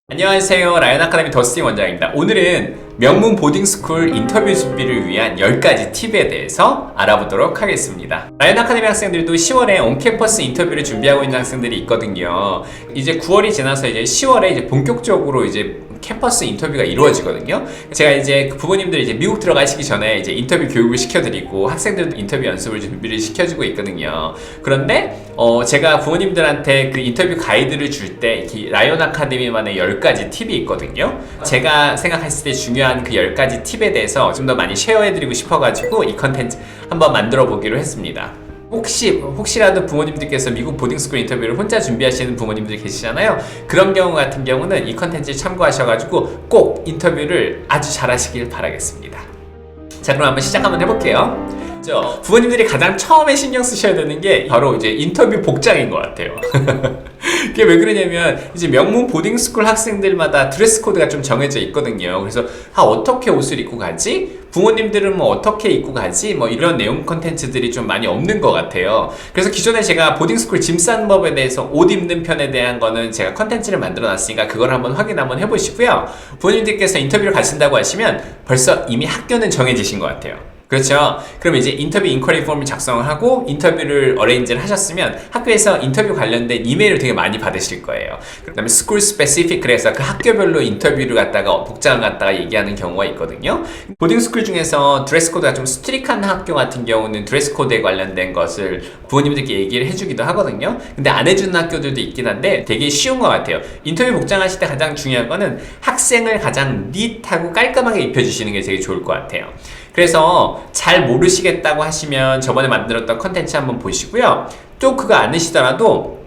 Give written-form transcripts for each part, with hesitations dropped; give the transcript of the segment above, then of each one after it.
안녕하세요. 라이언 아카데미 더스틴 원장입니다. 오늘은 명문 보딩스쿨 인터뷰 준비를 위한 10가지 팁에 대해서 알아보도록 하겠습니다. 라이언 아카데미 학생들도 10월에 온캠퍼스 인터뷰를 준비하고 있는 학생들이 있거든요. 이제 9월이 지나서 이제 10월에 이제 본격적으로 이제 캠퍼스 인터뷰가 이루어지거든요. 제가 이제 부모님들 이제 미국 들어가시기 전에 이제 인터뷰 교육을 시켜드리고 학생들도 인터뷰 연습을 준비를 시켜주고 있거든요. 그런데 제가 부모님들한테 그 인터뷰 가이드를 줄 때 라이언 아카데미만의 10가지 팁이 있거든요. 제가 생각했을 때 중요한 그 10가지 팁에 대해서 좀 더 많이 쉐어해드리고 싶어가지고 이 컨텐츠 한번 만들어 보기로 했습니다. 혹시라도 부모님들께서 미국 보딩스쿨 인터뷰를 혼자 준비하시는 부모님들이 계시잖아요. 그런 경우 같은 경우는 이 컨텐츠 참고하셔가지고 꼭 인터뷰를 아주 잘하시길 바라겠습니다. 자, 그럼 한번 시작 한번 해볼게요. 부모님들이 가장 처음에 신경 쓰셔야 되는 게 바로 이제 인터뷰 복장인 것 같아요. 그게 왜 그러냐면 이제 명문 보딩스쿨 학생들마다 드레스 코드가 좀 정해져 있거든요. 그래서 어떻게 옷을 입고 가지? 부모님들은 뭐 어떻게 입고 가지? 뭐 이런 내용 컨텐츠들이 좀 많이 없는 것 같아요. 그래서 기존에 제가 보딩스쿨 짐 싸는 법에 대해서 옷 입는 편에 대한 거는 제가 컨텐츠를 만들어 놨으니까 그걸 한번 확인 한번 해보시고요. 부모님들께서 인터뷰를 가신다고 하시면 벌써 이미 학교는 정해지신 것 같아요. 그렇죠. 그럼 이제 인터뷰 인쿼리 폼을 작성을 하고 인터뷰를 어레인지를 하셨으면 학교에서 인터뷰 관련된 이메일을 되게 많이 받으실 거예요. 그 다음에 스쿨 스페시픽, 그래서 그 학교별로 인터뷰를 갖다가 복장을 갖다가 얘기하는 경우가 있거든요. 보딩스쿨 중에서 드레스 코드가 좀 스트릭한 학교 같은 경우는 드레스 코드에 관련된 것을 부모님들께 얘기를 해주기도 하거든요. 근데 안 해주는 학교들도 있긴 한데 되게 쉬운 것 같아요. 인터뷰 복장하실 때 가장 중요한 거는 학생을 가장 닛하고 깔끔하게 입혀주시는 게 되게 좋을 것 같아요. 그래서 잘 모르시겠다고 하시면 저번에 만들었던 컨텐츠 한번 보시고요. 또 그거 아니시더라도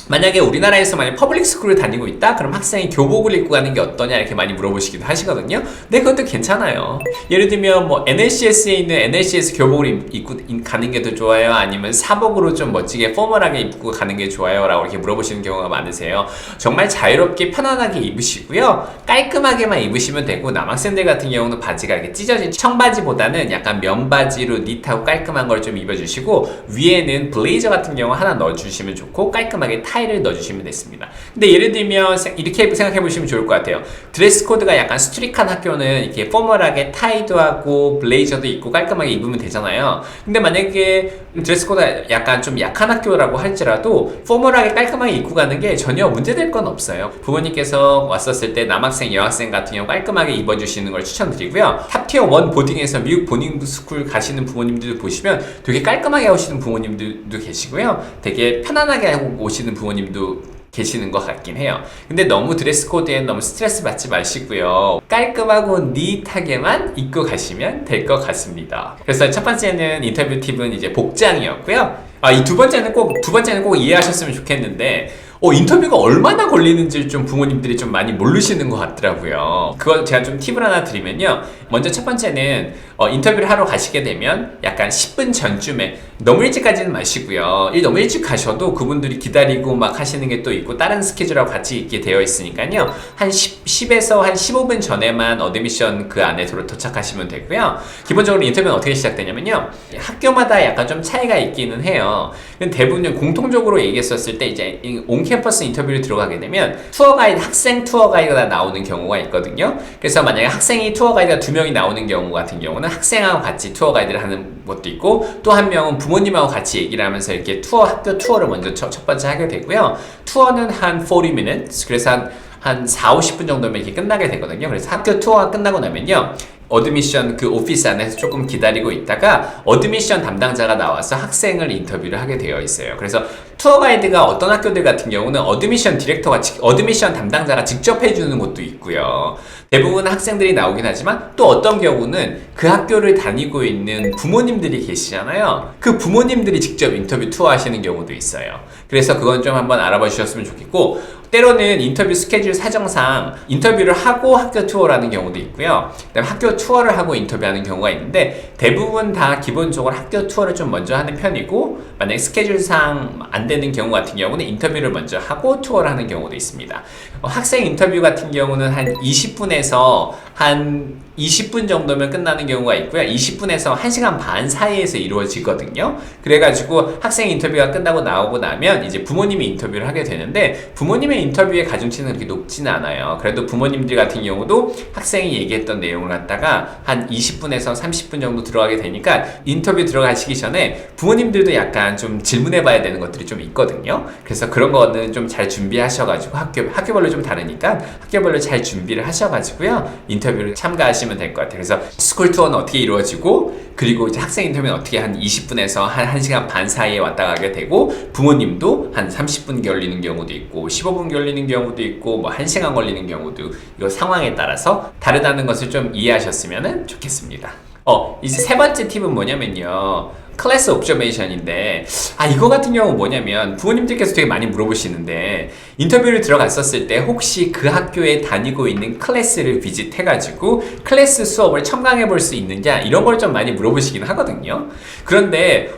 만약에 우리나라에서 만약 퍼블릭 스쿨을 다니고 있다? 그럼 학생이 교복을 입고 가는 게 어떠냐 이렇게 많이 물어보시기도 하시거든요. 근데 그것도 괜찮아요. 예를 들면 뭐 NLCS에 있는 NLCS 교복을 입고 가는 게 더 좋아요? 아니면 사복으로 좀 멋지게 포멀하게 입고 가는 게 좋아요? 라고 이렇게 물어보시는 경우가 많으세요. 정말 자유롭게 편안하게 입으시고요. 깔끔하게만 입으시면 되고, 남학생들 같은 경우는 바지가 이렇게 찢어진 청바지보다는 약간 면바지로 닛하고 깔끔한 걸 좀 입어주시고, 위에는 블레이저 같은 경우 하나 넣어주시면 좋고 깔끔하게 타이를 넣어주시면 됐습니다. 근데 예를 들면 이렇게 생각해 보시면 좋을 것 같아요. 드레스 코드가 약간 스트릭한 학교는 이렇게 포멀하게 타이도 하고 블레이저도 입고 깔끔하게 입으면 되잖아요. 근데 만약에 드레스 코드가 약간 좀 약한 학교라고 할지라도 포멀하게 깔끔하게 입고 가는 게 전혀 문제될 건 없어요. 부모님께서 왔었을 때 남학생, 여학생 같은 경우 깔끔하게 입어주시는 걸 추천드리고요. 탑티어 1 보딩에서 미국 보딩스쿨 가시는 부모님들 보시면 되게 깔끔하게 오시는 부모님들도 계시고요. 되게 편안하게 하고 오시는 부모님도 계시는 것 같긴 해요. 근데 너무 드레스 코드에 너무 스트레스 받지 마시고요. 깔끔하고 닛하게만 입고 가시면 될 것 같습니다. 그래서 첫 번째는 인터뷰 팁은 이제 복장이었고요. 이 두 번째는 꼭 이해하셨으면 좋겠는데, 인터뷰가 얼마나 걸리는지 좀 부모님들이 좀 많이 모르시는 것 같더라고요. 그걸 제가 좀 팁을 하나 드리면요. 먼저 첫 번째는 인터뷰를 하러 가시게 되면 약간 10분 전쯤에, 너무 일찍 가지는 마시고요. 너무 일찍 가셔도 그분들이 기다리고 막 하시는 게 또 있고 다른 스케줄하고 같이 있게 되어 있으니까요. 한 10에서 한 15분 전에만 어드미션 그 안에 도착하시면 되고요. 기본적으로 인터뷰는 어떻게 시작되냐면요. 학교마다 약간 좀 차이가 있기는 해요. 대부분 공통적으로 얘기했었을 때 이제 온캠퍼스 인터뷰를 들어가게 되면 투어 가이드, 학생 투어 가이드가 나오는 경우가 있거든요. 그래서 만약에 학생이 투어 가이드가 2명이 나오는 경우 같은 경우는 학생하고 같이 투어 가이드를 하는 것도 있고, 또 한 명은 부모님하고 같이 얘기를 하면서 이렇게 학교 투어를 먼저 첫 번째 하게 되고요. 투어는 한 40 minutes, 그래서 한 4, 50분 정도면 이렇게 끝나게 되거든요. 그래서 학교 투어가 끝나고 나면요. 어드미션 그 오피스 안에서 조금 기다리고 있다가 어드미션 담당자가 나와서 학생을 인터뷰를 하게 되어 있어요. 그래서 투어 가이드가 어떤 학교들 같은 경우는 어드미션 담당자가 직접 해주는 곳도 있고요. 대부분 학생들이 나오긴 하지만 또 어떤 경우는 그 학교를 다니고 있는 부모님들이 계시잖아요. 그 부모님들이 직접 인터뷰 투어 하시는 경우도 있어요. 그래서 그건 좀 한번 알아봐 주셨으면 좋겠고, 때로는 인터뷰 스케줄 사정상 인터뷰를 하고 학교 투어를 하는 경우도 있고요. 그다음에 학교 투어를 하고 인터뷰하는 경우가 있는데, 대부분 다 기본적으로 학교 투어를 좀 먼저 하는 편이고, 만약에 스케줄상 안 되는 경우 같은 경우는 인터뷰를 먼저 하고 투어를 하는 경우도 있습니다. 학생 인터뷰 같은 경우는 한 20분에서 한 20분 정도면 끝나는 경우가 있고요. 20분에서 1시간 반 사이에서 이루어지거든요. 그래가지고 학생 인터뷰가 끝나고 나오고 나면 이제 부모님이 인터뷰를 하게 되는데 부모님의 인터뷰의 가중치는 그렇게 높지는 않아요. 그래도 부모님들 같은 경우도 학생이 얘기했던 내용을 갖다가 한 20분에서 30분 정도 들어가게 되니까 인터뷰 들어가시기 전에 부모님들도 약간 좀 질문해 봐야 되는 것들이 좀 있거든요. 그래서 그런 거는 좀 잘 준비하셔가지고 학교별로 좀 다르니까 학교별로 잘 준비를 하셔가지고요. 인터뷰를 참가하시면 될 것 같아요. 그래서 스쿨 투어는 어떻게 이루어지고 그리고 이제 학생 인터뷰는 어떻게 한 20분에서 한 1시간 반 사이에 왔다 가게 되고 부모님도 한 30분 걸리는 경우도 있고 15분 걸리는 경우도 있고 뭐 1시간 걸리는 경우도 이거 상황에 따라서 다르다는 것을 좀 이해하셨으면 좋겠습니다. 이제 세 번째 팁은 뭐냐면요. 클래스 옵저베이션인데 이거 같은 경우는 뭐냐면 부모님들께서 되게 많이 물어보시는데 인터뷰를 들어갔었을 때 혹시 그 학교에 다니고 있는 클래스를 비짓해가지고 클래스 수업을 첨가해 볼 수 있느냐 이런 걸 좀 많이 물어보시긴 하거든요. 그런데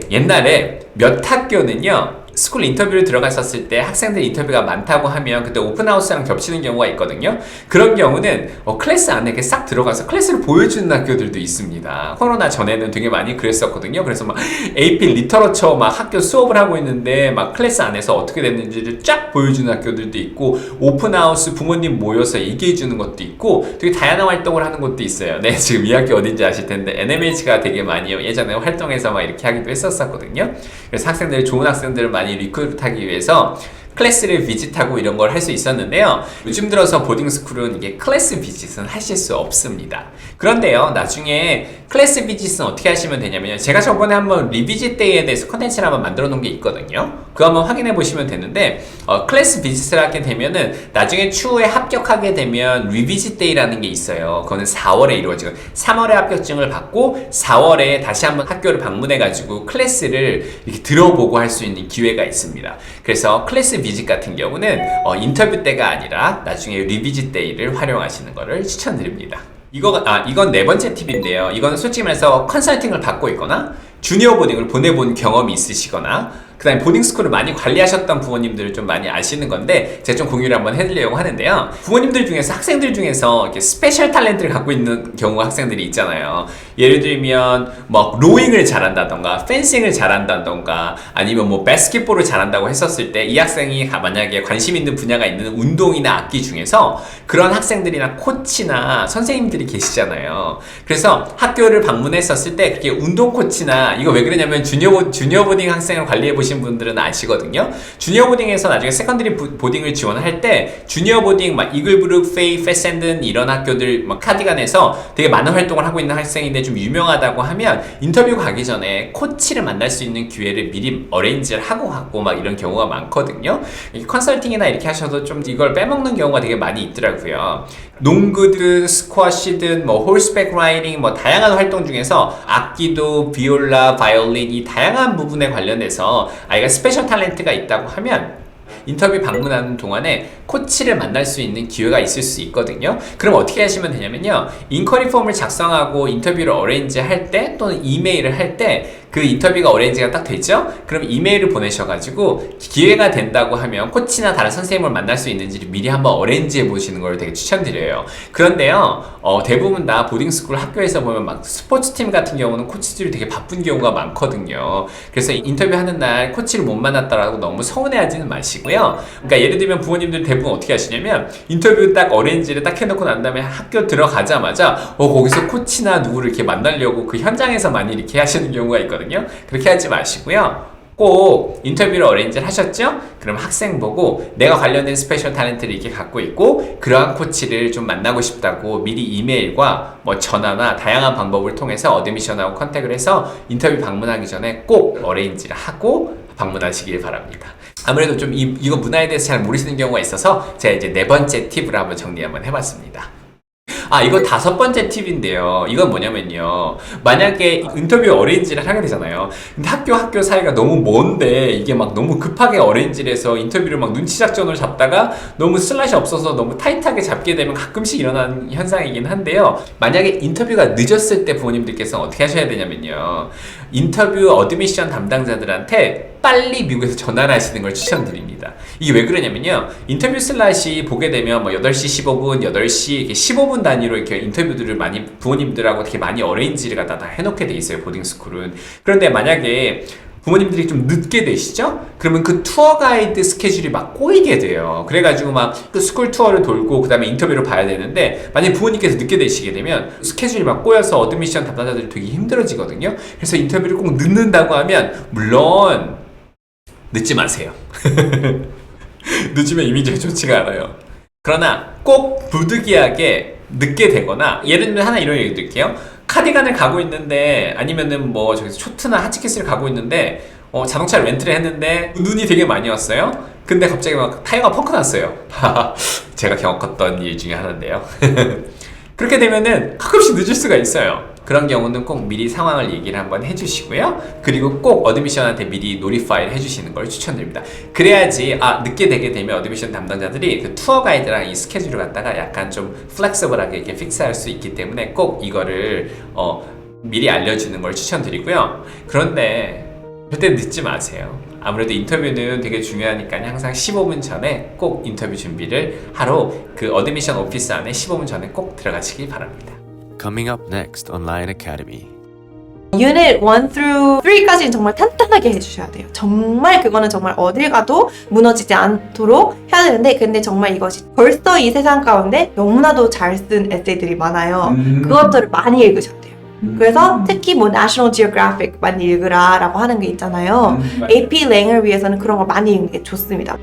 옛날에 몇 학교는요 스쿨 인터뷰를 들어갔었을 때 학생들 인터뷰가 많다고 하면 그때 오픈하우스랑 겹치는 경우가 있거든요. 그런 경우는 클래스 안에 이렇게 싹 들어가서 클래스를 보여주는 학교들도 있습니다. 코로나 전에는 되게 많이 그랬었거든요. 그래서 막 AP 리터러처 막 학교 수업을 하고 있는데 막 클래스 안에서 어떻게 됐는지를 쫙 보여주는 학교들도 있고 오픈하우스 부모님 모여서 얘기해 주는 것도 있고 되게 다양한 활동을 하는 곳도 있어요. 네, 지금 이 학교 어딘지 아실 텐데 NMH가 되게 많이 예전에 활동해서 막 이렇게 하기도 했었거든요. 그래서 학생들 좋은 학생들을 많이 리크루트하기 위해서 클래스를 비짓하고 이런 걸 할 수 있었는데요. 요즘 들어서 보딩스쿨은 이게 클래스 비짓은 하실 수 없습니다. 그런데요, 나중에 클래스 비짓은 어떻게 하시면 되냐면요. 제가 저번에 한번 리비짓 데이에 대해서 컨텐츠를 한번 만들어 놓은 게 있거든요. 그거 한번 확인해 보시면 되는데 클래스 비짓을 하게 되면은 나중에 추후에 합격하게 되면 리비짓 데이라는 게 있어요. 그거는 4월에 이루어지고 3월에 합격증을 받고 4월에 다시 한번 학교를 방문해 가지고 클래스를 이렇게 들어보고 할 수 있는 기회가 있습니다. 그래서 클래스 비짓 같은 경우는 인터뷰 때가 아니라 나중에 리비짓 데이를 활용하시는 것을 추천드립니다. 이건 네 번째 팁인데요. 이건 솔직히 말해서 컨설팅을 받고 있거나 주니어 보딩을 보내본 경험이 있으시거나 그 다음에 보딩스쿨을 많이 관리하셨던 부모님들을 좀 많이 아시는 건데 제가 좀 공유를 한번 해드리려고 하는데요. 부모님들 중에서 학생들 중에서 이렇게 스페셜 탤런트를 갖고 있는 경우가 학생들이 있잖아요. 예를 들면 뭐 로잉을 잘한다던가 펜싱을 잘한다던가 아니면 뭐 바스켓볼을 잘한다고 했었을 때 이 학생이 만약에 관심 있는 분야가 있는 운동이나 악기 중에서 그런 학생들이나 코치나 선생님들이 계시잖아요. 그래서 학교를 방문했었을 때 그렇게 운동 코치나 이거 왜 그러냐면 주니어 보딩 학생을 관리해 보신 분들은 아시거든요. 주니어 보딩에서 나중에 세컨드리 보딩을 지원할 때 주니어 보딩 막 이글브룩, 페이, 페센든 이런 학교들 막 카디건에서 되게 많은 활동을 하고 있는 학생인데 좀 유명하다고 하면 인터뷰 가기 전에 코치를 만날 수 있는 기회를 미리 어레인지를 하고 갔고 막 이런 경우가 많거든요. 컨설팅이나 이렇게 하셔도 좀 이걸 빼먹는 경우가 되게 많이 있더라고요. 농구든 스쿼시든 뭐 홀스백 라이딩 뭐 다양한 활동 중에서 악기도 비올라, 바이올린 이 다양한 부분에 관련해서 아이가 스페셜 탤런트가 있다고 하면 인터뷰 방문하는 동안에 코치를 만날 수 있는 기회가 있을 수 있거든요. 그럼 어떻게 하시면 되냐면요. 인쿼리 폼을 작성하고 인터뷰를 어레인지 할 때 또는 이메일을 할 때 그 인터뷰가 어레인지가 딱 됐죠? 그럼 이메일을 보내셔가지고 기회가 된다고 하면 코치나 다른 선생님을 만날 수 있는지를 미리 한번 어레인지해 보시는 걸 되게 추천드려요. 그런데요, 대부분 다 보딩스쿨 학교에서 보면 막 스포츠팀 같은 경우는 코치들이 되게 바쁜 경우가 많거든요. 그래서 인터뷰하는 날 코치를 못 만났다라고 너무 서운해하지는 마시고요. 그러니까 예를 들면 부모님들 대부분 어떻게 하시냐면 인터뷰 딱 어레인지를 딱 해놓고 난 다음에 학교 들어가자마자 거기서 코치나 누구를 이렇게 만나려고 그 현장에서 많이 이렇게 하시는 경우가 있거든요. 그렇게 하지 마시고요. 꼭 인터뷰를 어레인지를 하셨죠? 그럼 학생 보고 내가 관련된 스페셜 탤런트를 이렇게 갖고 있고 그러한 코치를 좀 만나고 싶다고 미리 이메일과 뭐 전화나 다양한 방법을 통해서 어드미션하고 컨택을 해서 인터뷰 방문하기 전에 꼭 어레인지를 하고 방문하시길 바랍니다. 아무래도 좀 이거 문화에 대해서 잘 모르시는 경우가 있어서 제가 이제 네 번째 팁으로 한번 정리 한번 해봤습니다. 이거 다섯 번째 팁인데요. 이건 뭐냐면요. 만약에 인터뷰 어레인지를 하게 되잖아요. 근데 학교 사이가 너무 먼데 이게 막 너무 급하게 어레인지를 해서 인터뷰를 막 눈치 작전을 잡다가 너무 슬롯이 없어서 너무 타이트하게 잡게 되면 가끔씩 일어나는 현상이긴 한데요. 만약에 인터뷰가 늦었을 때 부모님들께서 어떻게 하셔야 되냐면요. 인터뷰 어드미션 담당자들한테 빨리 미국에서 전화를 하시는 걸 추천드립니다. 이게 왜 그러냐면요. 인터뷰 슬롯이 보게 되면 뭐 8시 15분, 8시 이렇게 15분 단위로 이렇게 인터뷰들을 많이 부모님들하고 되게 많이 어레인지를 갖다 다 해놓게 돼 있어요. 보딩스쿨은. 그런데 만약에 부모님들이 좀 늦게 되시죠? 그러면 그 투어 가이드 스케줄이 막 꼬이게 돼요. 그래가지고 막 그 스쿨 투어를 돌고 그 다음에 인터뷰를 봐야 되는데 만약에 부모님께서 늦게 되시게 되면 스케줄이 막 꼬여서 어드미션 담당자들이 되게 힘들어지거든요. 그래서 인터뷰를 꼭 늦는다고 하면 물론 늦지 마세요. 늦으면 이미지가 좋지가 않아요. 그러나 꼭 부득이하게 늦게 되거나 예를 들면 하나 이런 얘기 드릴게요. 카디건을 가고 있는데 아니면은 뭐 저기서 쇼트나 하치키스를 가고 있는데 자동차를 렌트를 했는데 눈이 되게 많이 왔어요. 근데 갑자기 막 타이어가 펑크 났어요. 제가 겪었던 일 중에 하나인데요. 그렇게 되면은 가끔씩 늦을 수가 있어요. 그런 경우는 꼭 미리 상황을 얘기를 한번 해주시고요. 그리고 꼭 어드미션한테 미리 노리파이를 해주시는 걸 추천드립니다. 그래야지 늦게 되게 되면 어드미션 담당자들이 그 투어 가이드랑 이 스케줄을 갖다가 약간 좀 플렉서블하게 이렇게 픽스할 수 있기 때문에 꼭 이거를 미리 알려주는 걸 추천드리고요. 그런데 절대 늦지 마세요. 아무래도 인터뷰는 되게 중요하니까 항상 15분 전에 꼭 인터뷰 준비를 하러 그 어드미션 오피스 안에 15분 전에 꼭 들어가시기 바랍니다. Coming up next on Lion Academy. 유닛 1 through 3까지는 정말 탄탄하게 해주셔야 돼요. 정말 그거는 정말 어딜 가도 무너지지 않도록 해야 되는데 근데 정말 이것이 벌써 이 세상 가운데 너무나도 잘 쓴 에세이들이 많아요. 그것들을 많이 읽으셔야 돼요. 그래서 특히 뭐 National Geographic 많이 읽으라 라고 하는 게 있잖아요. AP 랭을 위해서는 그런 걸 많이 읽는 게 좋습니다.